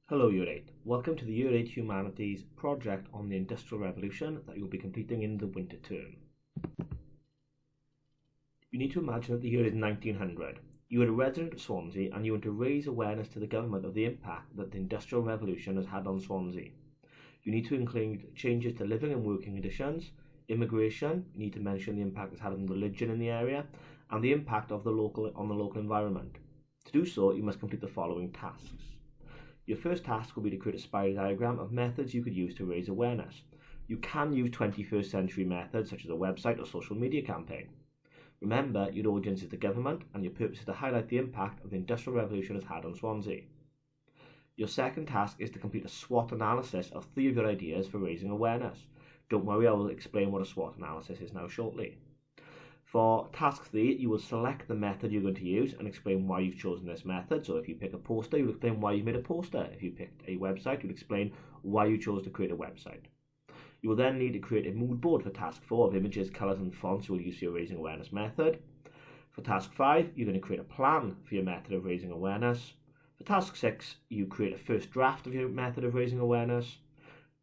Hello Year 8. Welcome to the Year 8 Humanities project on the Industrial Revolution that you'll be completing in the winter term. You need to imagine that the year is 1900. You are a resident of Swansea and you want to raise awareness to the government of the impact that the Industrial Revolution has had on Swansea. You need to include changes to living and working conditions, immigration, you need to mention the impact it's had on religion in the area, and the impact of on the local environment. To do so, you must complete the following tasks. Your first task will be to create a spiral diagram of methods you could use to raise awareness. You can use 21st century methods such as a website or social media campaign. Remember, your audience is the government and your purpose is to highlight the impact of the Industrial Revolution has had on Swansea. Your second task is to complete a SWOT analysis of 3 of your ideas for raising awareness. Don't worry, I will explain what a SWOT analysis is now shortly. For task 3, you will select the method you're going to use and explain why you've chosen this method. So if you pick a poster, you'll explain why you made a poster. If you picked a website, you'll explain why you chose to create a website. You will then need to create a mood board for task 4 of images, colours and fonts you will use for your raising awareness method. For task 5, you're going to create a plan for your method of raising awareness. For task 6, you create a first draft of your method of raising awareness.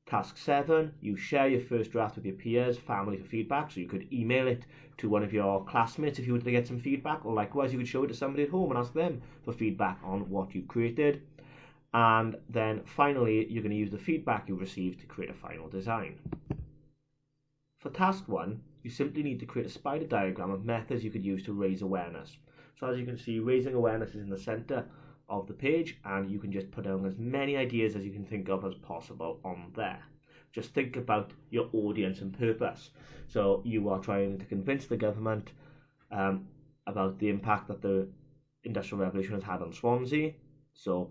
Task 7, you share your first draft with your peers, family for feedback, so you could email it to one of your classmates if you wanted to get some feedback, or likewise you could show it to somebody at home and ask them for feedback on what you created. And then finally, you're going to use the feedback you received to create a final design. For task 1, you simply need to create a spider diagram of methods you could use to raise awareness. So as you can see, raising awareness is in the centre of the page, and you can just put down as many ideas as you can think of as possible on there. Just think about your audience and purpose. So you are trying to convince the government about the impact that the Industrial Revolution has had on Swansea. So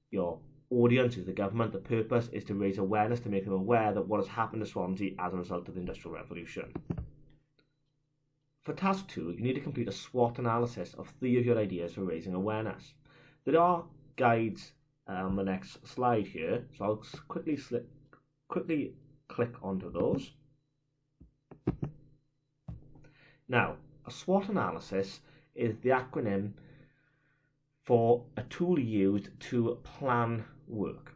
your audience is the government. The purpose is to raise awareness, to make them aware that what has happened to Swansea as a result of the Industrial Revolution. For task 2, you need to complete a SWOT analysis of 3 of your ideas for raising awareness. There are guides on the next slide here, so I'll quickly click onto those. Now, a SWOT analysis is the acronym for a tool used to plan work.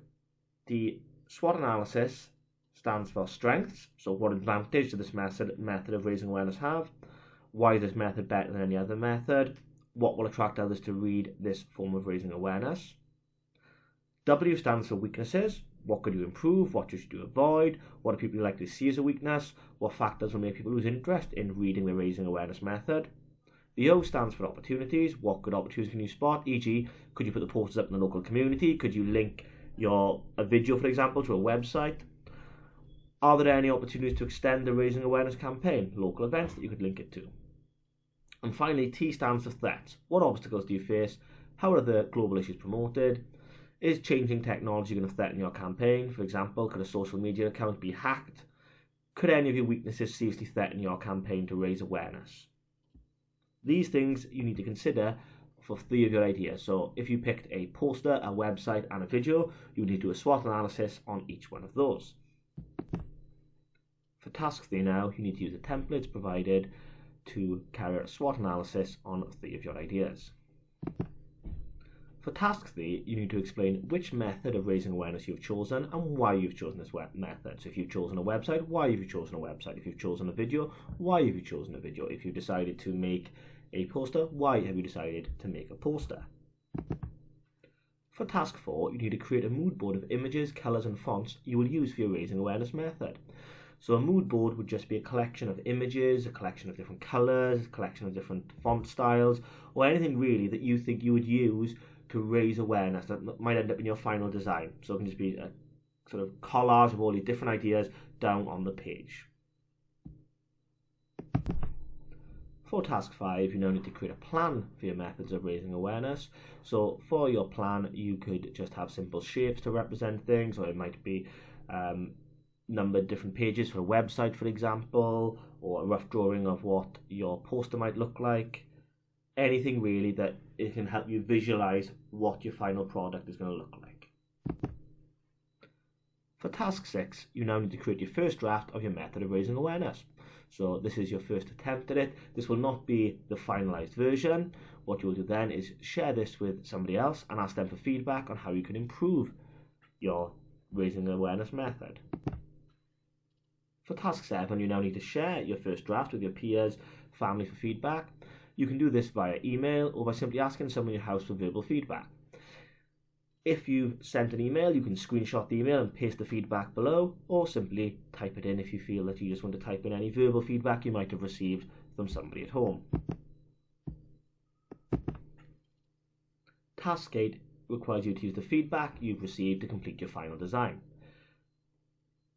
The SWOT analysis stands for strengths, so what advantage does this method of raising awareness have? Why is this method better than any other method? What will attract others to read this form of raising awareness? W stands for weaknesses. What could you improve? What should you avoid? What are people likely to see as a weakness? What factors will make people lose interest in reading the raising awareness method? The O stands for opportunities. What good opportunities can you spot? E.g., could you put the posters up in the local community? Could you link a video, for example, to a website? Are there any opportunities to extend the raising awareness campaign? Local events that you could link it to. And finally, T stands for threats. What obstacles do you face? How are the global issues promoted? Is changing technology going to threaten your campaign? For example, could a social media account be hacked? Could any of your weaknesses seriously threaten your campaign to raise awareness? These things you need to consider for 3 of your ideas. So if you picked a poster, a website and a video, you need to do a SWOT analysis on each one of those. For task 3 now, you need to use the templates provided to carry out a SWOT analysis on 3 of your ideas. For task 3, you need to explain which method of raising awareness you've chosen and why you've chosen this method. So if you've chosen a website, why have you chosen a website? If you've chosen a video, why have you chosen a video? If you've decided to make a poster, why have you decided to make a poster? For task 4, you need to create a mood board of images, colours and fonts you will use for your raising awareness method. So a mood board would just be a collection of images, a collection of different colours, a collection of different font styles, or anything really that you think you would use to raise awareness that might end up in your final design. So it can just be a sort of collage of all your different ideas down on the page. For task 5, you now need to create a plan for your methods of raising awareness. So for your plan, you could just have simple shapes to represent things, or it might be numbered different pages for a website, for example, or a rough drawing of what your poster might look like. Anything really that it can help you visualize what your final product is going to look like. For task 6, you now need to create your first draft of your method of raising awareness. So this is your first attempt at it. This will not be the finalized version. What you'll do then is share this with somebody else and ask them for feedback on how you can improve your raising awareness method. For task 7, you now need to share your first draft with your peers, family for feedback. You can do this via email or by simply asking someone in your house for verbal feedback. If you've sent an email, you can screenshot the email and paste the feedback below, or simply type it in if you feel that you just want to type in any verbal feedback you might have received from somebody at home. Task 8 requires you to use the feedback you've received to complete your final design.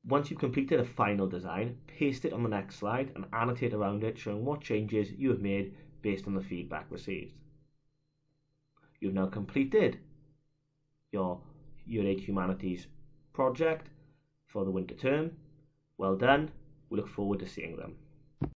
Once you've completed a final design, paste it on the next slide and annotate around it showing what changes you have made based on the feedback received. You've now completed your Year 8 Humanities project for the winter term. Well done. We look forward to seeing them.